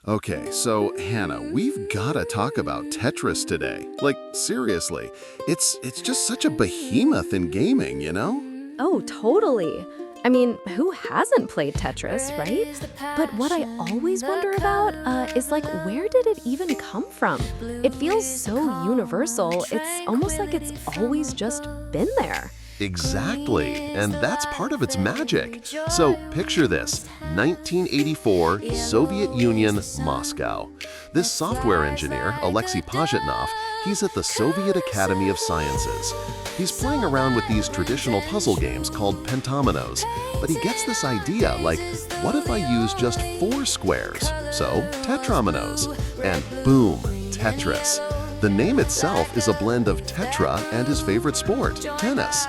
Okay, so Hannah, we've gotta talk about Tetris today. Like, seriously, it's just such a behemoth in gaming, you know? Oh, totally. I mean, who hasn't played Tetris, right? But what I always wonder about is where did it even come from? It feels so universal, it's almost like it's always just been there. Exactly, and that's part of its magic. So picture this, 1984, Soviet Union, Moscow. This software engineer, Alexei Pajitnov, he's at the Soviet Academy of Sciences. He's playing around with these traditional puzzle games called pentominoes, but he gets this idea like, what if I use just 4 squares? So, tetrominoes. And boom, Tetris. The name itself is a blend of tetra and his favorite sport, tennis.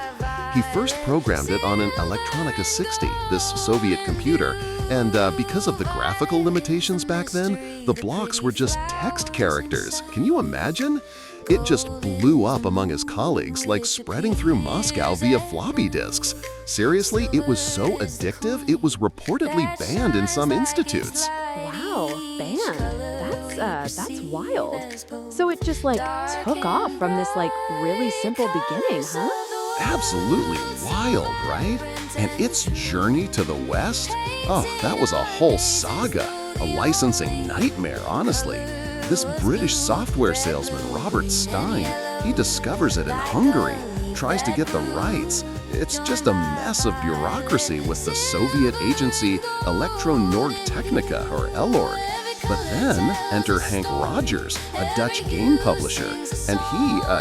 He first programmed it on an Electronica 60, this Soviet computer, and because of the graphical limitations back then, the blocks were just text characters. Can you imagine? It just blew up among his colleagues, like spreading through Moscow via floppy disks. Seriously, it was so addictive, it was reportedly banned in some institutes. Wow, banned. That's wild. So it just took off from this really simple beginning, huh? Absolutely wild, right? And its journey to the West? Oh, that was a whole saga, a licensing nightmare, honestly. This British software salesman, Robert Stein, he discovers it in Hungary, tries to get the rights. It's just a mess of bureaucracy with the Soviet agency Elektronorgtechnica, or ELORG. But then enter Hank Rogers, a Dutch game publisher, and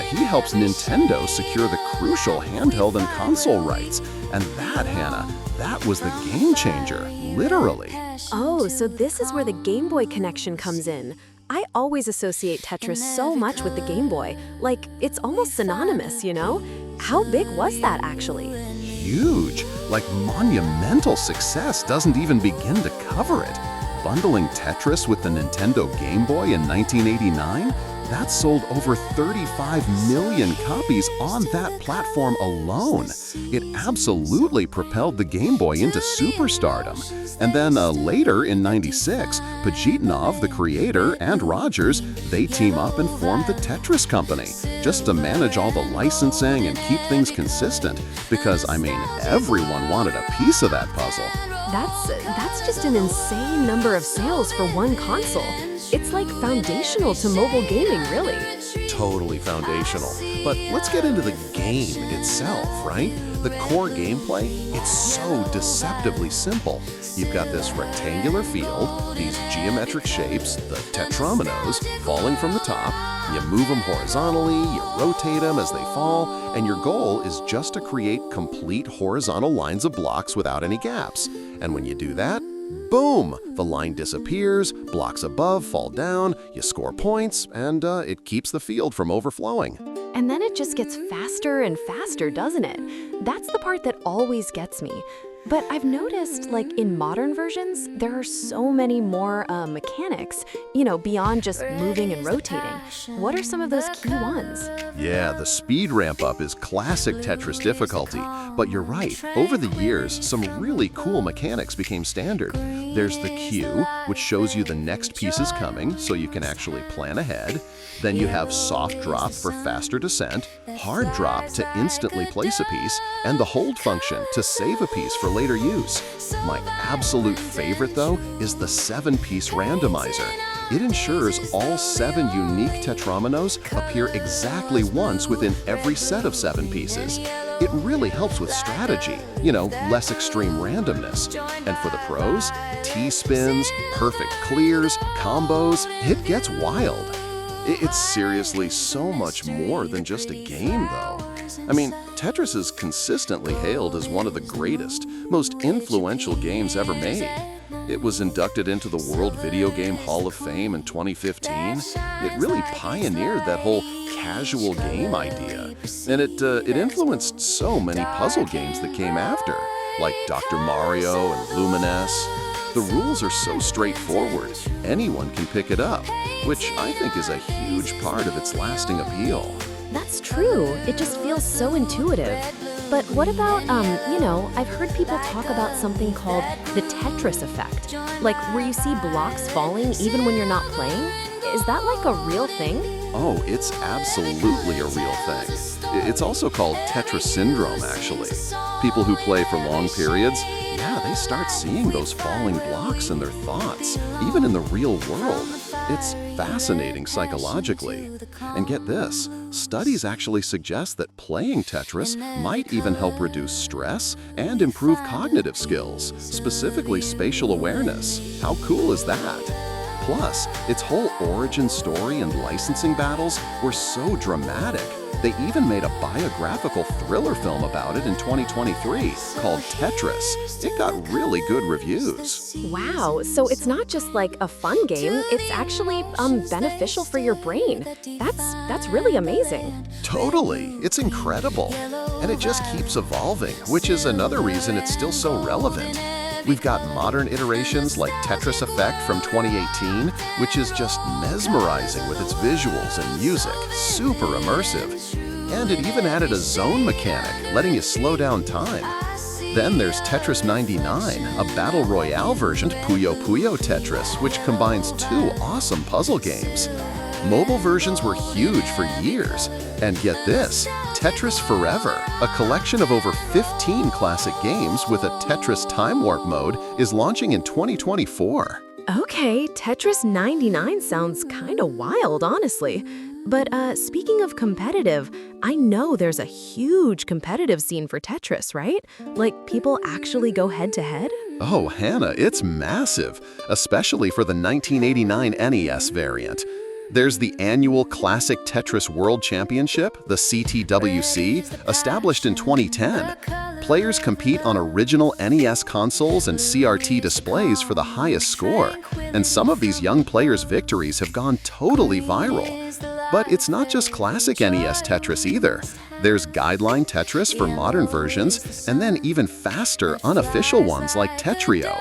he helps Nintendo secure the crucial handheld and console rights. And that, Hannah, that was the game changer, literally. Oh, so this is where the Game Boy connection comes in. I always associate Tetris so much with the Game Boy. It's almost synonymous, you know? How big was that, actually? Huge, monumental success doesn't even begin to cover it. Bundling Tetris with the Nintendo Game Boy in 1989? That sold over 35 million copies on that platform alone. It absolutely propelled the Game Boy into superstardom. And then later in '96, Pajitnov, the creator, and Rogers, they team up and form the Tetris Company, just to manage all the licensing and keep things consistent. Because, everyone wanted a piece of that puzzle. That's just an insane number of sales for one console. It's foundational to mobile gaming, really. Totally foundational. But let's get into the game itself, right? The core gameplay, it's so deceptively simple. You've got this rectangular field, these geometric shapes, the tetrominoes, falling from the top. You move them horizontally, you rotate them as they fall, and your goal is just to create complete horizontal lines of blocks without any gaps. And when you do that, boom! The line disappears, blocks above fall down, you score points, and it keeps the field from overflowing. And then it just gets faster and faster, doesn't it? That's the part that always gets me. But I've noticed, in modern versions, there are so many more mechanics, beyond just moving and rotating. What are some of those key ones? Yeah, the speed ramp up is classic Tetris difficulty, but you're right, over the years, some really cool mechanics became standard. There's the queue, which shows you the next piece is coming, so you can actually plan ahead. Then you have soft drop for faster descent, hard drop to instantly place a piece, and the hold function to save a piece for later use. My absolute favorite, though, is the 7-piece randomizer. It ensures all 7 unique tetrominoes appear exactly once within every set of 7 pieces. It really helps with strategy, less extreme randomness. And for the pros, T-spins, perfect clears, combos, it gets wild. It's seriously so much more than just a game, though. Tetris is consistently hailed as one of the greatest, most influential games ever made. It was inducted into the World Video Game Hall of Fame in 2015. It really pioneered that whole casual game idea, and it influenced so many puzzle games that came after, like Dr. Mario and Lumines. The rules are so straightforward, anyone can pick it up, which I think is a huge part of its lasting appeal. That's true. It just feels so intuitive. But what about, I've heard people talk about something called the Tetris effect, like where you see blocks falling even when you're not playing. Is that like a real thing? Oh, it's absolutely a real thing. It's also called Tetris syndrome, actually. People who play for long periods, yeah, they start seeing those falling blocks in their thoughts, even in the real world. It's fascinating psychologically. And get this, studies actually suggest that playing Tetris might even help reduce stress and improve cognitive skills, specifically spatial awareness. How cool is that? Plus, its whole origin story and licensing battles were so dramatic. They even made a biographical thriller film about it in 2023 called Tetris. It got really good reviews. Wow, so it's not just like a fun game, it's actually beneficial for your brain. That's really amazing. Totally, it's incredible. And it just keeps evolving, which is another reason it's still so relevant. We've got modern iterations like Tetris Effect from 2018, which is just mesmerizing with its visuals and music, super immersive. And it even added a zone mechanic, letting you slow down time. Then there's Tetris 99, a battle royale version of Puyo Puyo Tetris, which combines two awesome puzzle games. Mobile versions were huge for years. And get this, Tetris Forever, a collection of over 15 classic games with a Tetris Time Warp mode, is launching in 2024. Okay, Tetris 99 sounds kinda wild, honestly. But speaking of competitive, I know there's a huge competitive scene for Tetris, right? Like, people actually go head-to-head? Oh, Hannah, it's massive, especially for the 1989 NES variant. There's the annual Classic Tetris World Championship, the CTWC, established in 2010. Players compete on original NES consoles and CRT displays for the highest score, and some of these young players' victories have gone totally viral. But it's not just classic NES Tetris either. There's guideline Tetris for modern versions, and then even faster, unofficial ones like Tetrio.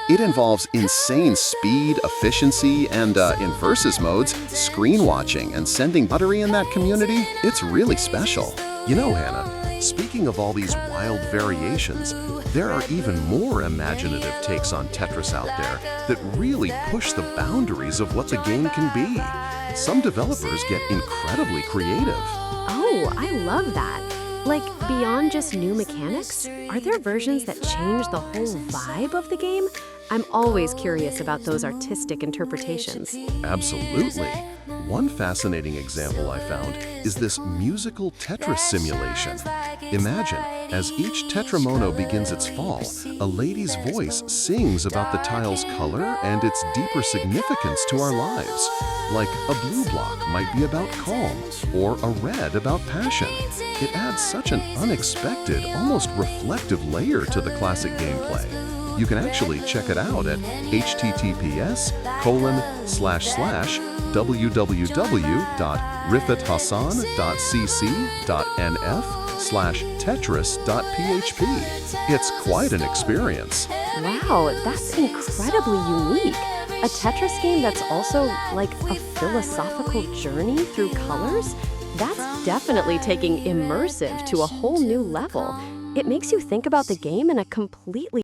It involves insane speed, efficiency, and in versus modes, screen watching and sending battery in that community. It's really special. You know, Hannah, speaking of all these wild variations, there are even more imaginative takes on Tetris out there that really push the boundaries of what the game can be. Some developers get incredibly creative. Oh, I love that. Like, beyond just new mechanics, are there versions that change the whole vibe of the game? I'm always curious about those artistic interpretations. Absolutely. One fascinating example I found is this musical Tetris simulation. Imagine, as each Tetramono begins its fall, a lady's voice sings about the tile's color and its deeper significance to our lives. Like a blue block might be about calm, or a red about passion. It adds such an unexpected, almost reflective layer to the classic gameplay. You can actually check it out at https://www.rifathassan.cc.nf/tetris.php. It's quite an experience. Wow, that's incredibly unique. A Tetris game that's also like a philosophical journey through colors? That's definitely taking immersive to a whole new level. It makes you think about the game in a completely